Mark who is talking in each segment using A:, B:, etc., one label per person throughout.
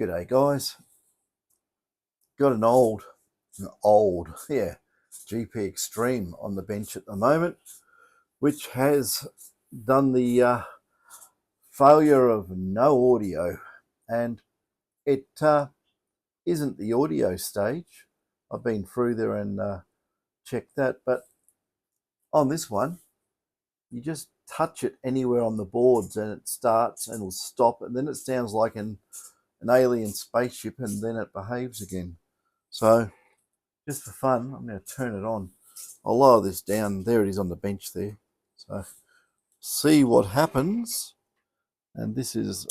A: G'day guys. Got an old GP Extreme on the bench at the moment, which has done the failure of no audio, and it isn't the audio stage. I've been through there and checked that, but on this one you just touch it anywhere on the boards and it starts and will stop, and then it sounds like an alien spaceship, and then it behaves again. So just for fun, I'm going to turn it on. I'll lower this down. There it is on the bench there. So see what happens. And this is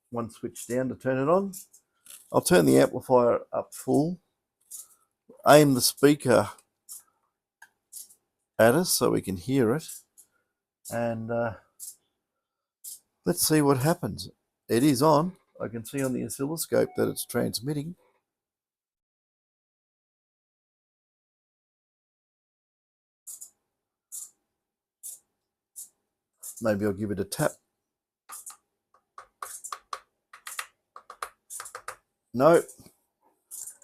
A: one switch down to turn it on. I'll turn the amplifier up full. Aim the speaker at us so we can hear it. And let's see what happens. It is on. I can see on the oscilloscope that it's transmitting. Maybe I'll give it a tap. No. As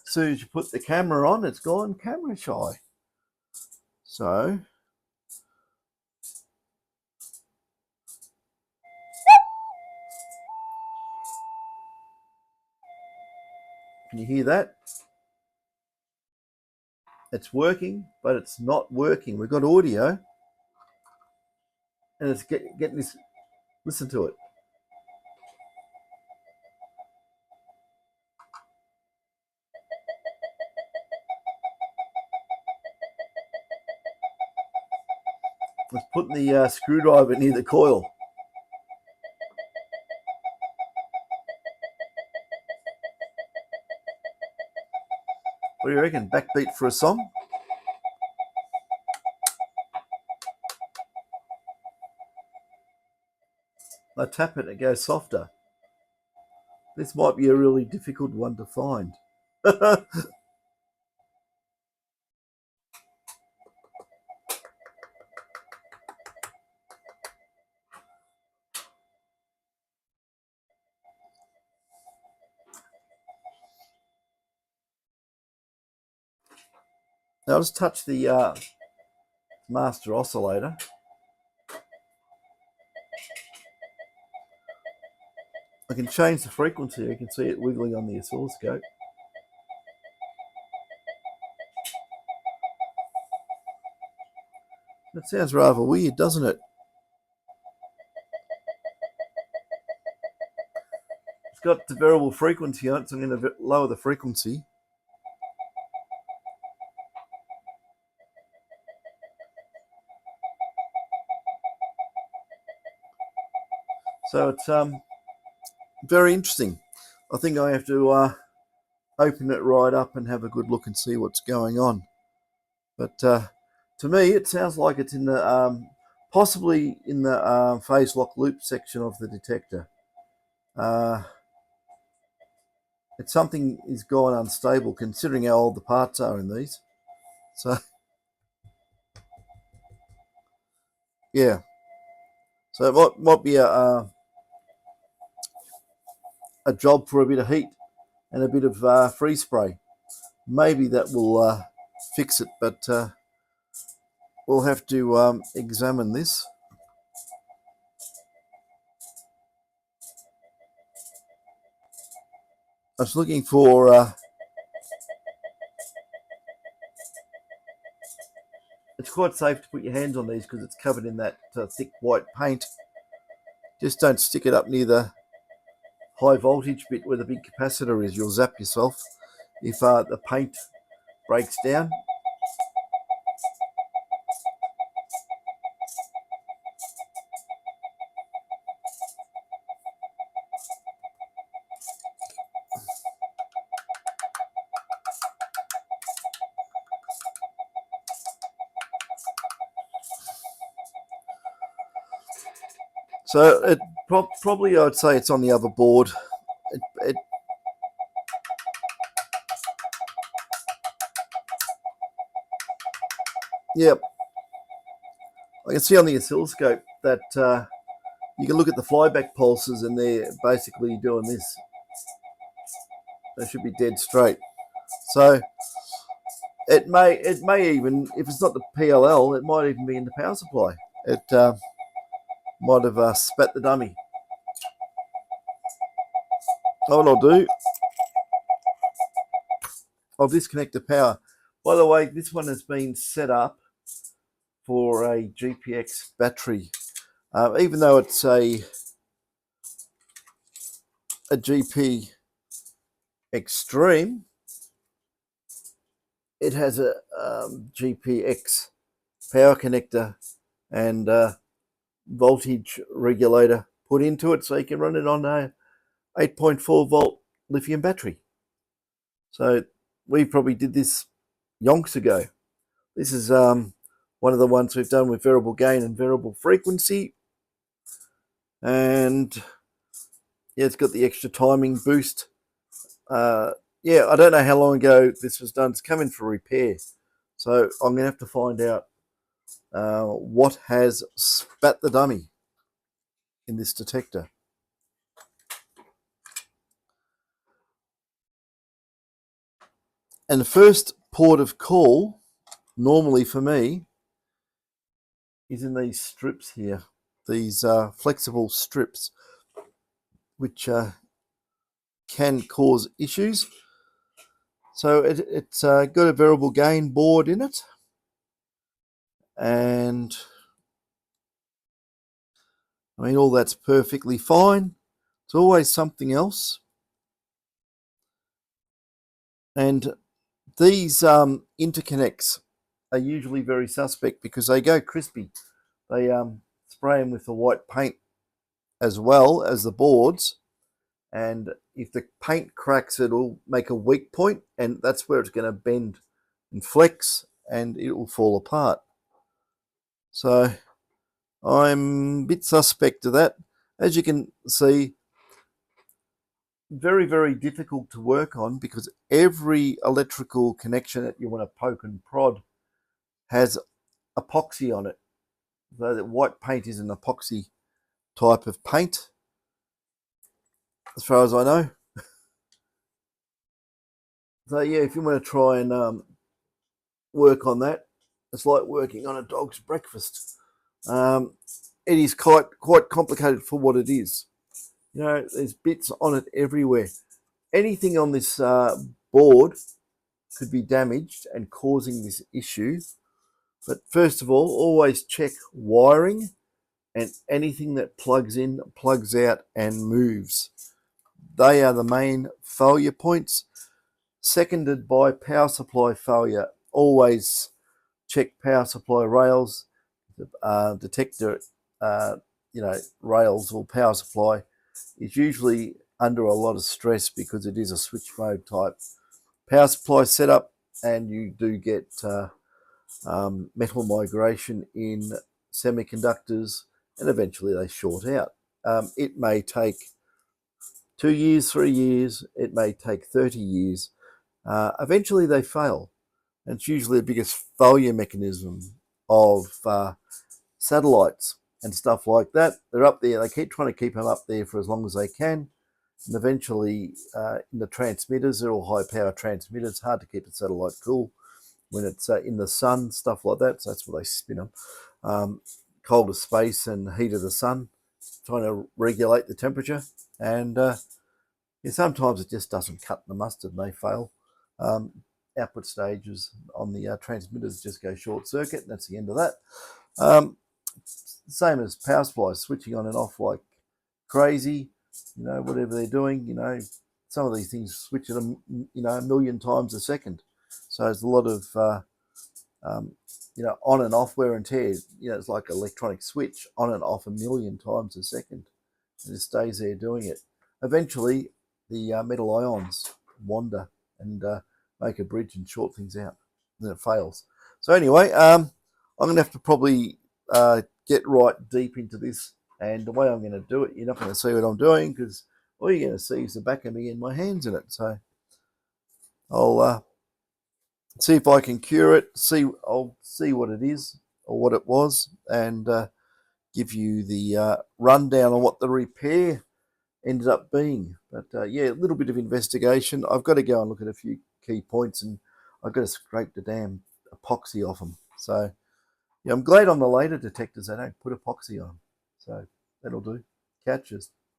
A: soon as you put the camera on, it's gone camera shy. So can you hear that? It's working, but it's not working. We've got audio, and it's getting this. Listen to it. It's putting the screwdriver near the coil. What do you reckon? Backbeat for a song? I tap it, it goes softer. This might be a really difficult one to find. Now I'll just touch the master oscillator. I can change the frequency. You can see it wiggling on the oscilloscope. That sounds rather weird, doesn't it? It's got the variable frequency on it, so I'm going to lower the frequency. So it's very interesting. I think I have to open it right up and have a good look and see what's going on. But to me, it sounds like it's in the possibly in the phase lock loop section of the detector. It's something is gone unstable, considering how old the parts are in these. So yeah, so it might be a job for a bit of heat and a bit of freeze spray. Maybe that will fix it, but we'll have to examine this. I was looking for it's quite safe to put your hands on these because it's covered in that thick white paint. Just don't stick it up near the high voltage bit where the big capacitor is. You'll zap yourself if the paint breaks down. So it probably, I'd say it's on the other board. Yep. I can see on the oscilloscope that you can look at the flyback pulses, and they're basically doing this. They should be dead straight. So it may even, if it's not the PLL, it might even be in the power supply. It might have spat the dummy. What I'll do, I'll disconnect the power. By the way, this one has been set up for a GPX battery. Even though it's a GP Extreme, it has a GPX power connector and voltage regulator put into it, so you can run it on a 8.4 volt lithium battery. So we probably did this yonks ago. This is one of the ones we've done with variable gain and variable frequency, and yeah, it's got the extra timing boost. Yeah, I don't know how long ago this was done. It's coming for repair, so I'm gonna have to find out what has spat the dummy in this detector. And the first port of call, normally for me, is in these strips here, these flexible strips, which can cause issues. So it's got a variable gain board in it, and I mean, all that's perfectly fine. It's always something else. And these interconnects are usually very suspect because they go crispy. They spray them with the white paint as well as the boards, and if the paint cracks, it'll make a weak point, and that's where it's going to bend and flex, and it will fall apart. So I'm a bit suspect of that. As you can see, very, very difficult to work on because every electrical connection that you want to poke and prod has epoxy on it. So the white paint is an epoxy type of paint, as far as I know. So yeah, if you want to try and work on that, it's like working on a dog's breakfast. It is quite complicated for what it is. You know, there's bits on it everywhere. Anything on this board could be damaged and causing this issue. But first of all, always check wiring and anything that plugs in, plugs out, and moves. They are the main failure points, seconded by power supply failure. Always check power supply rails, detector, rails or power supply is usually under a lot of stress because it is a switch mode type power supply setup, and you do get metal migration in semiconductors, and eventually they short out. It may take 2 years, 3 years, it may take 30 years. Eventually they fail. And it's usually the biggest failure mechanism of satellites and stuff like that. They're up there, they keep trying to keep them up there for as long as they can. And eventually, in the transmitters, they're all high power transmitters, hard to keep a satellite cool when it's in the sun, stuff like that. So that's where they spin them. Colder space and heat of the sun, trying to regulate the temperature. And sometimes it just doesn't cut the mustard and they fail. Output stages on the transmitters just go short circuit, and that's the end of that. Same as power supplies, switching on and off like crazy, whatever they're doing, some of these things switch at a million times a second. So there's a lot of on and off wear and tear. It's like an electronic switch, on and off a million times a second, and it stays there doing it. Eventually the metal ions wander and make a bridge and short things out, and then it fails. So anyway, I'm going to have to probably get right deep into this, and the way I'm going to do it, you're not going to see what I'm doing because all you're going to see is the back of me and my hands in it. So I'll see if I can cure it. I'll see what it is or what it was, and give you the rundown on what the repair ended up being. But yeah, a little bit of investigation. I've got to go and look at a few key points, and I've got to scrape the damn epoxy off them. So yeah, I'm glad on the later detectors they don't put epoxy on them. So that'll do. Catches.